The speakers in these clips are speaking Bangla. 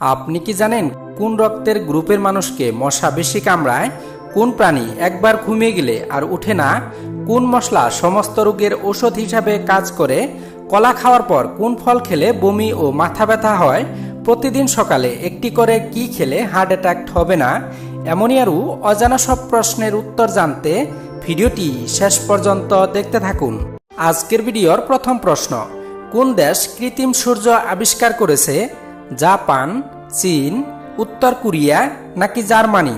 আপনি কি জানেন কোন রক্তের গ্রুপের মানুষকে মশা বেশি কামড়ায়? কোন প্রাণী একবার ঘুমিয়ে গেলে আর উঠে না? কোন মশলা সমস্ত রোগের ঔষধ হিসাবে কাজ করে? কলা খাওয়ার পর কোন ফল খেলে বমি ও মাথা ব্যথা হয়? প্রতিদিন সকালে একটি করে কি খেলে হার্ট অ্যাটাক হবে না? এমনই আরও অজানা সব প্রশ্নের উত্তর জানতে ভিডিওটি শেষ পর্যন্ত দেখতে থাকুন। আজকের ভিডিওর প্রথম প্রশ্ন, কোন দেশ কৃত্রিম সূর্য আবিষ্কার করেছে? জাপান, চীন, উত্তর কোরিয়া নাকি জার্মানি?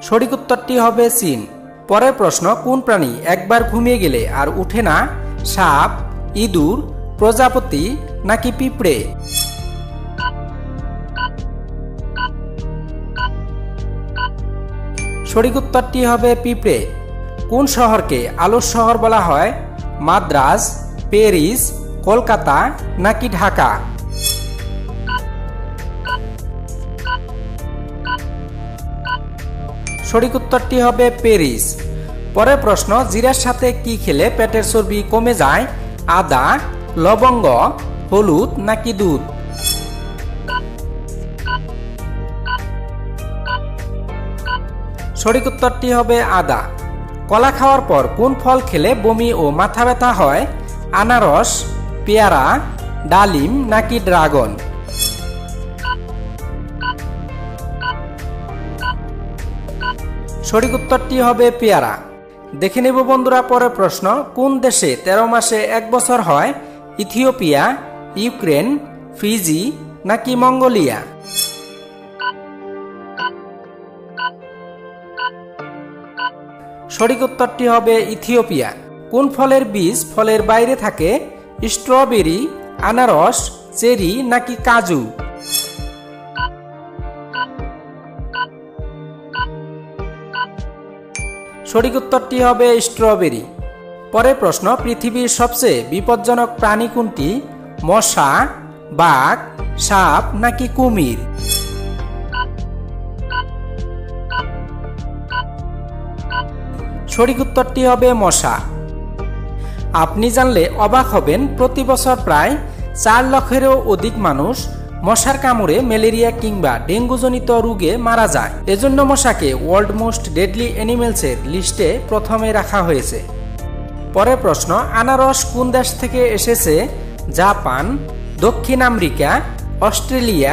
সঠিক উত্তরটি হবে চীন। পরের প্রশ্ন, কোন প্রাণী একবার ঘুমিয়ে গেলে আর উঠে না? সাপ, ইঁদুর, প্রজাপতি নাকি পিঁপড়ে? সঠিক উত্তরটি হবে পিঁপড়ে। কোন শহরকে আলোর শহর বলা হয়? মাদ্রাজ, প্যারিস, কলকাতা নাকি ঢাকা? সঠিক উত্তরটি হবে প্যারিস। পরের প্রশ্ন, জিরার সাথে কি খেলে পেটের চর্বি কমে যায়? আদা, লবঙ্গ, হলুদ নাকি দুধ? সঠিক উত্তরটি হবে আদা। কলা খাওয়ার পর কোন ফল খেলে বমি ও মাথা ব্যথা হয়? আনারস, পেয়ারা, ডালিম নাকি ড্রাগন? সঠিক উত্তরটি হবে পেয়ারা। দেখে নেব বন্ধুরা পরের প্রশ্ন, কোন দেশে 13 মাসে 1 বছর হয়? ইথিওপিয়া, ইউক্রেন, ফিজি নাকি মঙ্গোলিয়া? সঠিক উত্তরটি হবে ইথিওপিয়া। কোন ফলের বীজ ফলের বাইরে থাকে? স্ট্রবেরি, আনারস, চেরি নাকি কাজু? সঠিক উত্তরটি হবে স্ট্রবেরি। পরের প্রশ্ন, পৃথিবীর সবচেয়ে বিপজ্জনক প্রাণী কোনটি? মশা, বাঘ, সাপ নাকি কুমির? সঠিক উত্তরটি হবে মশা। আপনি জানলে অবাক হবেন, প্রতি বছর প্রায় 4 লক্ষেরও অধিক মানুষ মশার কামড়ে ম্যালেরিয়া কিংবা ডেঙ্গুজনিত রোগে মারা যায়। এজন্য মশাকে ওয়ার্ল্ড মোস্ট ডেডলি অ্যানিমেলসের লিস্টে প্রথমে রাখা হয়েছে। পরের প্রশ্ন, আনারস কোন দেশ থেকে এসেছে? জাপান, দক্ষিণ আমেরিকা, অস্ট্রেলিয়া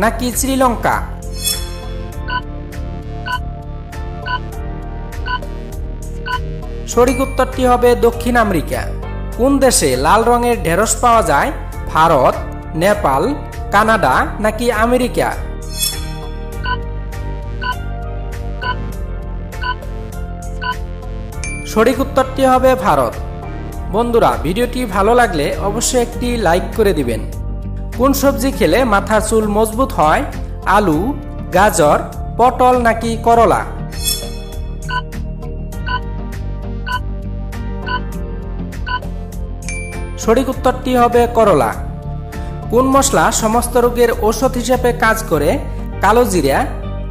নাকি শ্রীলঙ্কা? সঠিক উত্তরটি হবে দক্ষিণ আমেরিকা। কোন দেশে লাল রঙের ঢেঁড়স পাওয়া যায়? ভারত, নেপাল, কানাডা নাকি আমেরিকা? সঠিক উত্তরটি হবে ভারত। বন্ধুরা, ভিডিওটি ভালো লাগলে অবশ্যই একটি লাইক করে দিবেন। কোন সবজি খেলে মাথার চুল মজবুত হয়? আলু, গাজর, পটল নাকি করলা? সঠিক উত্তরটি হবে করলা। কোন মশলা সমস্ত রোগের ঔষধ হিসেবে কাজ করে? কালো জিরা,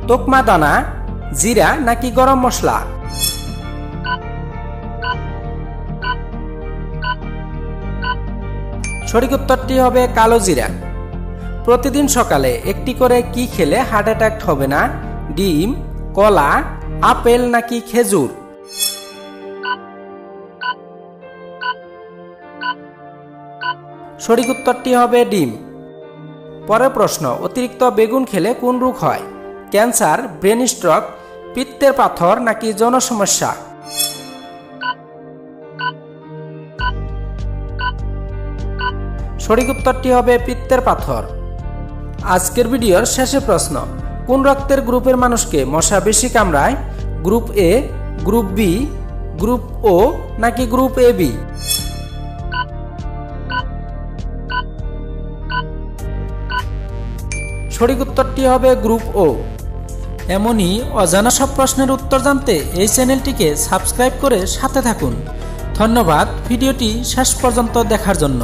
তোকমা দানা, জিরা নাকি গরম মশলা? সঠিক উত্তরটি হবে কালো জিরা। প্রতিদিন সকালে একটি করে কি খেলে হার্ট অ্যাটাক হবে না? ডিম, কলা, আপেল নাকি খেজুর? সঠিক উত্তরটি হবে ডিম। পরের প্রশ্ন, অতিরিক্ত বেগুন খেলে কোন রোগ হয়? ক্যান্সার, ব্রেন স্ট্রোক, পিত্তের পাথর নাকি যৌন সমস্যা? সঠিক উত্তরটি হবে পিত্তের পাথর। আজকের ভিডিওর শেষে প্রশ্ন, কোন রক্তের গ্রুপের মানুষকে মশা বেশি কামড়ায়? Group A, group B, group O নাকি গ্রুপ এ বি? সঠিক উত্তরটি হবে গ্রুপ ও। এমনই অজানা সব প্রশ্নের উত্তর জানতে এই চ্যানেলটিকে সাবস্ক্রাইব করে সাথে থাকুন। ধন্যবাদ ভিডিওটি শেষ পর্যন্ত দেখার জন্য।